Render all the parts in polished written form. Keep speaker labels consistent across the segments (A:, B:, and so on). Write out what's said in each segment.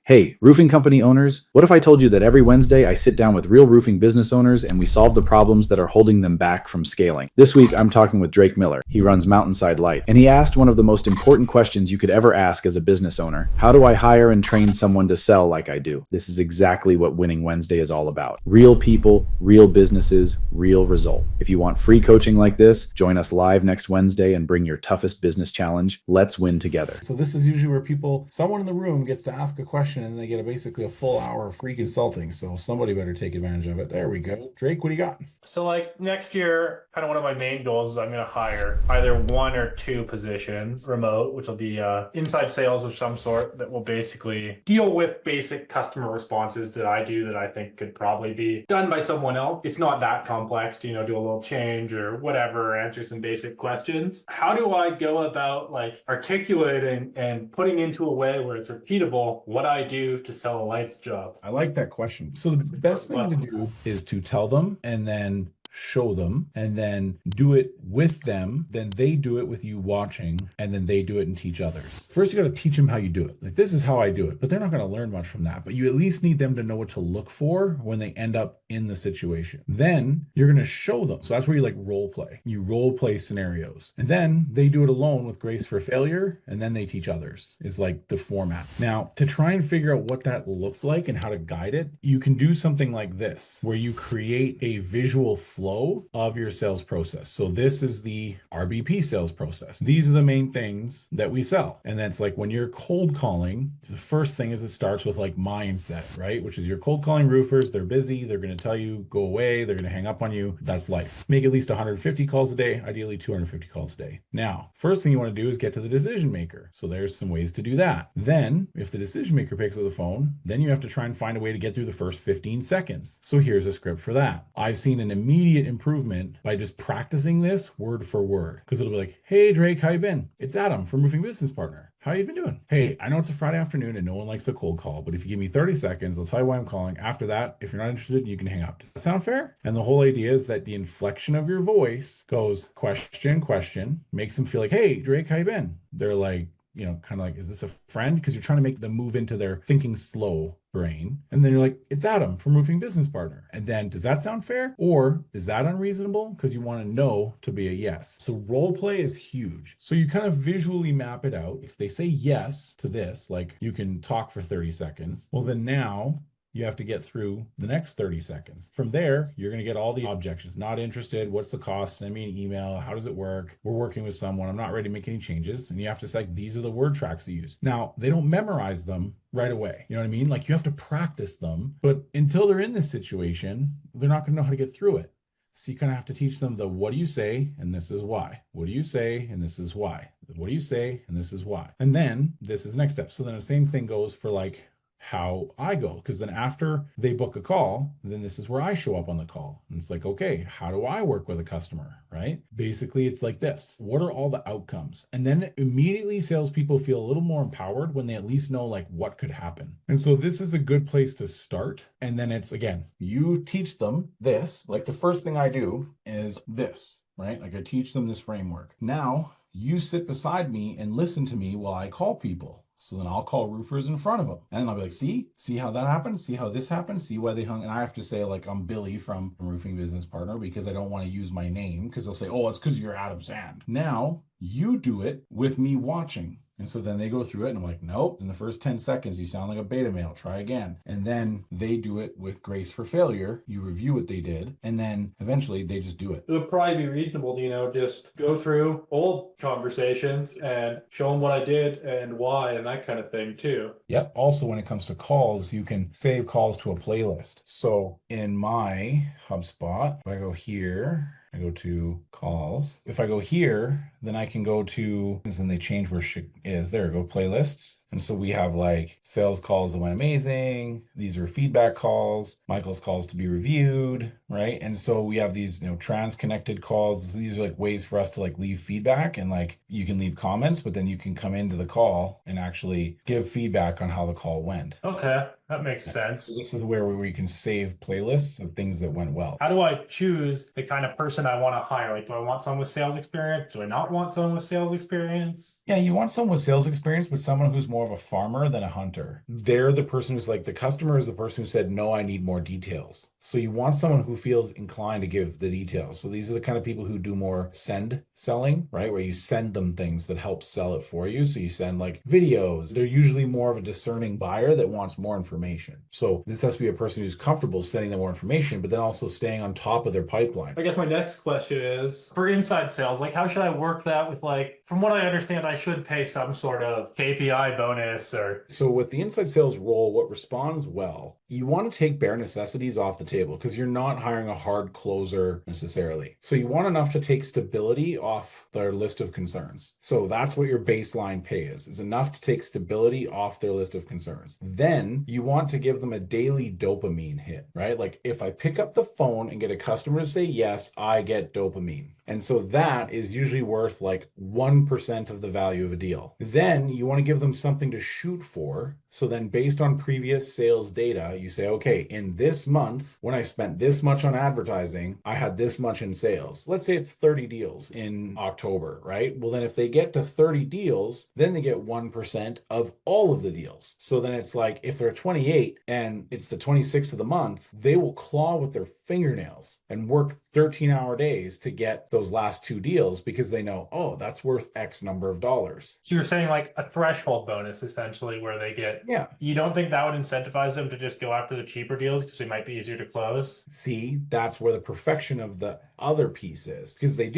A: Hey, roofing company owners, what if I told you that every Wednesday I sit down with real roofing business owners and we solve the problems that are holding them back from scaling? This week I'm talking with Drake Miller. He runs Mountainside Light, and he asked one of the most important questions you could ever ask as a business owner. How do I hire and train someone to sell like I do? This is exactly what Winning Wednesday is all about. Real people, real businesses, real result. If you want free coaching like this, join us live next Wednesday and bring your toughest business challenge. Let's win together.
B: So this is usually where someone in the room gets to ask a question and they get basically a full hour of free consulting. So somebody better take advantage of it. There we go. Drake, what do you got?
C: So like next year, kind of one of my main goals is I'm going to hire either one or two positions remote, which will be inside sales of some sort that will basically deal with basic customer responses that I do that I think could probably be done by someone else. It's not that complex to, do a little change or whatever, answer some basic questions. How do I go about like articulating and putting into a way where it's repeatable what I do to sell a lights job?
B: I like that question. So the best thing to do is to tell them and then show them and then do it with them. Then they do it with you watching and then they do it and teach others. First, you got to teach them how you do it. Like, this is how I do it, but they're not going to learn much from that. But you at least need them to know what to look for when they end up in the situation. Then you're going to show them. So that's where you like role play. You role play scenarios and then they do it alone with grace for failure. And then they teach others is like the format. Now, to try and figure out what that looks like and how to guide it, you can do something like this, where you create a visual flow of your sales process. So this is the RBP sales process. These are the main things that we sell. And that's like when you're cold calling, the first thing is it starts with like mindset, right? Which is you're cold calling roofers. They're busy. They're going to tell you, go away. They're going to hang up on you. That's life. Make at least 150 calls a day, ideally 250 calls a day. Now, first thing you want to do is get to the decision maker. So there's some ways to do that. Then if the decision maker picks up the phone, then you have to try and find a way to get through the first 15 seconds. So here's a script for that. I've seen an immediate improvement by just practicing this word for word, because it'll be like, hey Drake, how you been? It's Adam from Roofing Business Partner. How you been doing? Hey, I know it's a Friday afternoon and no one likes a cold call, but if you give me 30 seconds, I'll tell you why I'm calling. After that, if you're not interested, you can hang up. Does that sound fair? And the whole idea is that the inflection of your voice goes question, makes them feel like, hey Drake, how you been? They're like, kind of like, is this a friend? Because you're trying to make them move into their thinking slow brain. And then you're like, it's Adam from Roofing Business Partner. And then, does that sound fair? Or is that unreasonable? Because you want a no to be a yes. So role play is huge. So you kind of visually map it out. If they say yes to this, like you can talk for 30 seconds, well, then now you have to get through the next 30 seconds. From there, you're going to get all the objections. Not interested. What's the cost? Send me an email. How does it work? We're working with someone. I'm not ready to make any changes. And you have to say, these are the word tracks to use. Now, they don't memorize them right away. You know what I mean? Like, you have to practice them. But until they're in this situation, they're not going to know how to get through it. So you kind of have to teach them the what do you say and this is why. What do you say and this is why. What do you say and this is why. And then this is the next step. So then the same thing goes for like how I go, because then after they book a call, then this is where I show up on the call. And it's like, okay, how do I work with a customer, right? Basically, it's like this. What are all the outcomes? And then immediately salespeople feel a little more empowered when they at least know like what could happen. And so this is a good place to start. And then it's, again, you teach them this. Like the first thing I do is this, right? Like I teach them this framework. Now you sit beside me and listen to me while I call people. So then I'll call roofers in front of them. And I'll be like, see how that happened? See how this happened? See why they hung? And I have to say, like, I'm Billy from Roofing Business Partner, because I don't want to use my name, because they'll say, oh, it's because you're Adam Sand. Now you do it with me watching. And so then they go through it and I'm like, nope, in the first 10 seconds, you sound like a beta male, try again. And then they do it with grace for failure. You review what they did. And then eventually they just do it.
C: It would probably be reasonable to, just go through old conversations and show them what I did and why and that kind of thing too.
B: Yep. Also, when it comes to calls, you can save calls to a playlist. So in my HubSpot, if I go here, I go to calls. If I go here, then I can go to, and then they change where shit is. There, go playlists. And so we have like sales calls that went amazing. These are feedback calls, Michael's calls to be reviewed, right? And so we have these, trans-connected calls. These are like ways for us to like leave feedback, and like you can leave comments, but then you can come into the call and actually give feedback on how the call went.
C: Okay, that makes sense.
B: So this is where we can save playlists of things that went well.
C: How do I choose the kind of person I want to hire? Like, do I want someone with sales experience? Do I not want someone with sales experience?
B: Yeah, you want someone with sales experience, but someone who's more more of a farmer than a hunter. They're the person who's like, the customer is the person who said, no, I need more details. So you want someone who feels inclined to give the details. So these are the kind of people who do more send selling, right? Where you send them things that help sell it for you. So you send like videos. They're usually more of a discerning buyer that wants more information. So this has to be a person who's comfortable sending them more information, but then also staying on top of their pipeline.
C: I guess my next question is for inside sales, like how should I work that with, like, from what I understand, I should pay some sort of KPI bonus or.
B: So with the inside sales role, what responds well, you want to take bare necessities off the table because you're not hiring a hard closer necessarily. So you want enough to take stability off their list of concerns. So that's what your baseline pay is enough to take stability off their list of concerns. Then you want to give them a daily dopamine hit, right? Like if I pick up the phone and get a customer to say yes, I get dopamine. And so that is usually worth like 1% of the value of a deal. Then you want to give them something to shoot for. So then based on previous sales data, you say, okay, in this month, when I spent this much on advertising, I had this much in sales. Let's say it's 30 deals in October, right? Well, then if they get to 30 deals, then they get 1% of all of the deals. So then it's like, if they're 28 and it's the 26th of the month, they will claw with their fingernails and work 13-hour days to get those last 2 deals because they know, oh, that's worth X number of dollars.
C: So you're saying like a threshold bonus essentially where they get.
B: Yeah.
C: You don't think that would incentivize them to just go after the cheaper deals because they might be easier to close?
B: See, that's where the perfection of the other piece is because they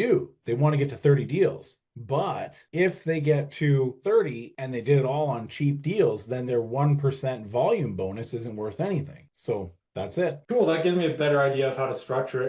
B: want to get to 30 deals. But if they get to 30 and they did it all on cheap deals, then their 1% volume bonus isn't worth anything. So that's it.
C: Cool. That gives me a better idea of how to structure it.